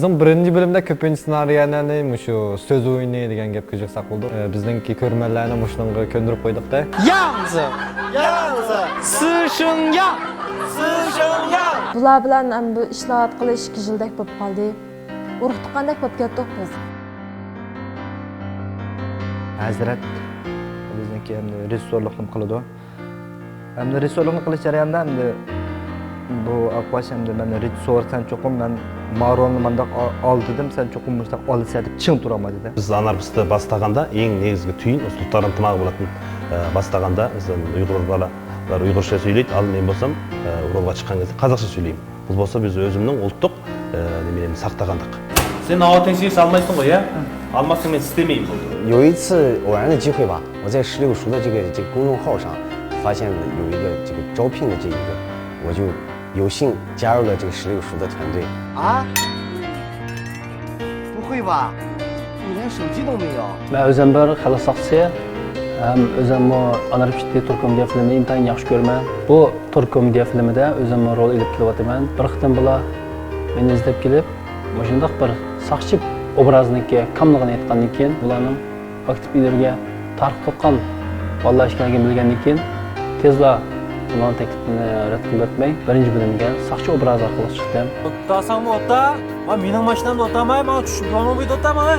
Bizning birinchi bölümde ko'pincha ssenariylarni shu so'z o'yini degan gapga chiqsak bo'ldi. Bizningki ko'rmanlarni mushunga ko'ndirib qo'ydik-da. Yangzi. Sishungyang. Bular bilan ham bu islohot qilish 2 yildek bo'lib qoldi. Urug' tuqqandek bo'lib ketdik biz. Hazrat bizniki endi rejissyorlikni qiladi. Endi rejissyorlikni qilish jarayonida endi bu Akbash endi men rejissyor sen cho'qim men Maronni mendaq ol dedim, sen cho'qim mundaq olsa deb ching turama dedi. Biz anarxistni bastaganda eng negizgi tuyin uslublar intimog'i bo'ladi. Bastaganda bizning Uyg'ur balalar Uyg'urcha söyleydi, al men bo'lsam Urug'ga chiqqan кезде қазақша söyleyeyim. Bu bo'lsa biz o'zimning ulttuq nemelerni saqtagandik. Sen autentiği salmaysan qo'y, almasın men istemeyim.有一次偶然的机会吧，我在16熟的这个公众号上发现了有一个这个招聘的这一个，我就有幸加入了这个16熟的团队。啊？不会吧？你连手机都没有？ Ben o'zim bir xalq soqchisi, ham o'zimni anarxist turk komediya filmini intayin yaxshi ko'raman. Bu turk komediya filmida o'zimni rol olib kelyapman. Bir qitim bilan meni izlab kelib, shundoq bir soqchi obrazniki kamligini aytgandan keyin ularning aktivlarga targ'ib qilgan vallahi ishlarga bilgandan keyin tezla ularning taklifini rad qilib o'tmay birinchi bo'limga soqchi obraz orqali chiqdim. O'tasanmi o'ta? Va mening mashinamda o'tamay, men tushib olmaydi o'taman.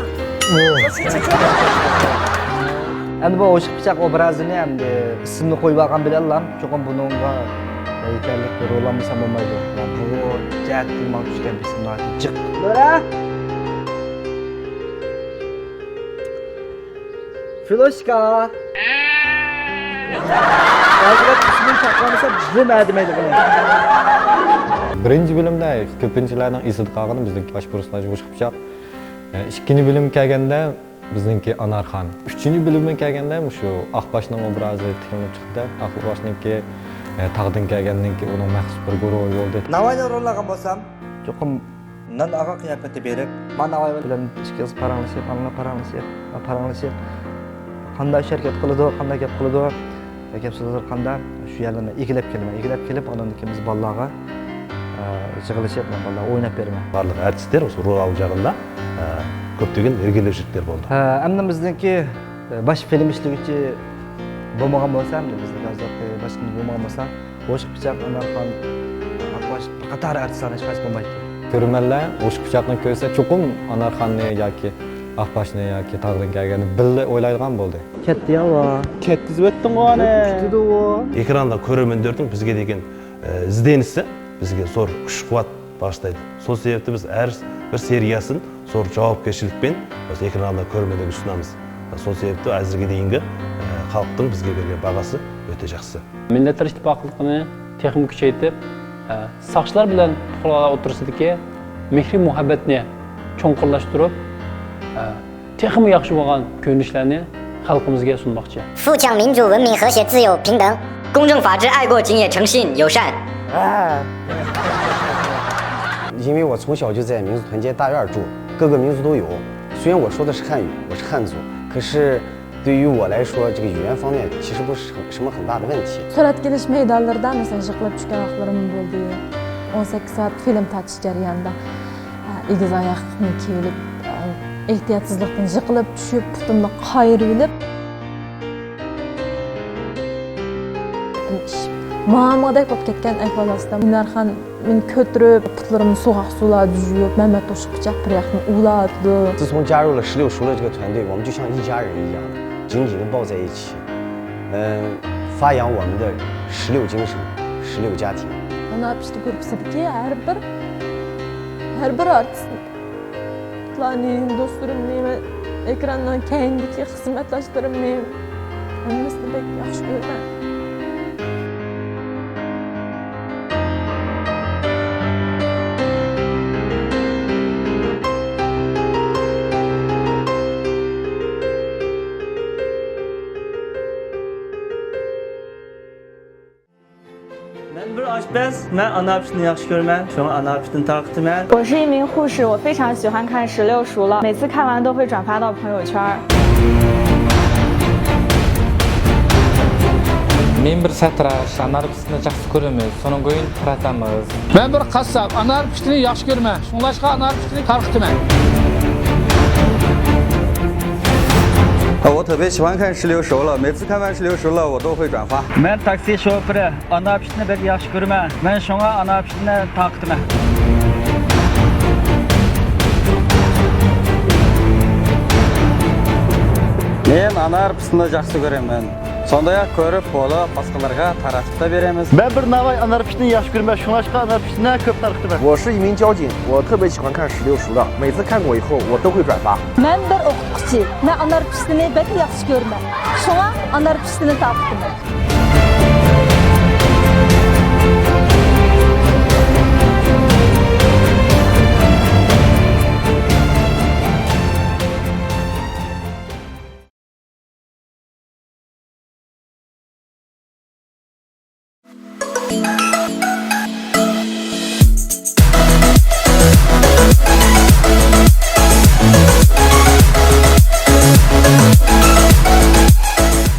Endi bu o'shiq pichoq obrazini endi ismini qo'yib olgan bilanlar, cho'qim buningga yetarlik rol olmasa bo'lmaydi. Bu jat qilmoq tushgan ismlar chiq. Bo'ra. Filoshka. Hozir ismini taqlamasa bo'lmaydi deydi buni. Birinchi bölümde ko'pinchalarning esida qolgani bizniki bosh personaj o'shiq pichoq. Ikkinchi bölüm kelganda bizniki Anarxon. Uchinchi bölümga kelganda shu Aqbashning obrazi tikilib chiqdi. Aqbashniki taqdim kelgandan keyin uning maxsus bir guruhi bo'ldi. Navoiyni rollagan bo'lsam, cho'qim nan aqa qiyofati berib, men Navoiy bilan ishga paranglashib, qanday harakat qiladi, qanday gap qiladi, gap so'zlar qanday, shu yerlarni egilib kelib, ondan keyin biz bolalarga yig'ilishib, bolalar o'ynab beraman. Barliq artistlar o'sha rural jag'ында ko'pdegan ergilashliklar bo'ldi. Endi bizniki bosh film ishlovchi bo'lmagan bo'lsa, bizda hozir bosh film bo'lmagan bo'lsa, o'shiq pichoq Anarxon Aqbash bir qator artistlarni hech qaysi bo'lmaydi. Ko'rmanlar o'shiq pichoqni ko'rsa cho'qim Anarxonni yoki Aqbashni yoki taqdim kelganini billa o'ylaydigan bo'ldi. Ketdi-ya va. Kettizib o'tding qani. Ketdi u. Ekranda ko'rmanlarning bizga degan izdenisi bizga zo'r kuch-quvvat bag'ishlaydi. Сол себепті biz har bir seriyasin zo'r javobgarchilikмен o'sha ekranda ko'rmanlarga sunamiz. Сол себепті hozirga deyingi xalqning bizga bergan бағасы o'ta yaxshi. Millatlar ittifoqligini texnik kuchaytirib, soqchilar bilan fuqarolar o'tirsidagi mehri muhabbatni cho'nqurlashtirib, texnik yaxshi bo'lgan ko'rinishlarni xalqimizga sunmoqchi. 富强民主、文明、和谐、自由、平等、公正、法治、爱国、敬业、诚信、友善。因为我从小就在民族团结大院住，各个民族都有。虽然我说的是汉语，我是汉族，可是对于我来说，这个语言方面其实不是什么很大的问题。 Surat kelish maydonlarida mesela yiqilib tushgan vaqtlarim bo'ldi. 18 soat film tartish jarayonida egiz oyoqni kelib, ehtiyotsizlikdan yiqilib tushib, putimni qayirib Mamada bo'lib ketgan ahvolasida Anarxon meni ko'tirib, putlarimni so'g'aq suvlarda yuvib, Mehmet o'shiq pichoq bir yoqdan uladi. 自从加入了16熟的这个团队，我们就像一家人一样，紧紧地抱在一起，发扬我们的16精神、16家庭。 Anarxist ko'rsatildi har bir artist Ularning do'stlarimni, ekrandan keyindagi xizmatdoshlarimni hammasini bek yaxshi ko'raman. Men bir aşpaz, men anarxistni yaxshi ko'raman. Shunga anarxistni taqdiman. 我是一名护士，我非常喜欢看16熟了，每次看完都会转发到朋友圈。Men bir satrash, anar pistini yaxshi ko'raman. So'ng o'yin kiratamiz. Men bir qassob, anar pistini yaxshi ko'raman. Shunglashqa anar pistini tarqitaman. 我特别喜欢看石榴熟了，每次看完石榴熟了，我都会转发。 Men taksi şoförü, ana piştini bek yaxşı görmän. Men şoňa ana piştini takytymän. Men anar pistini жақсы көремін. Сондай-ақ көріп болып, басқаларға таратып та береміз. Ben bir navay anar piştini yaxşı görmän. Şunlaşqa anar piştini köp tarqıtıman. 我是一名交警，我特别喜欢看石榴熟了，每次看过以后我都会转发。 Men bir o'qituvchi, men anar pistini bek yaxshi ko'raman. Shunga anar pistini taqityman. Thank you.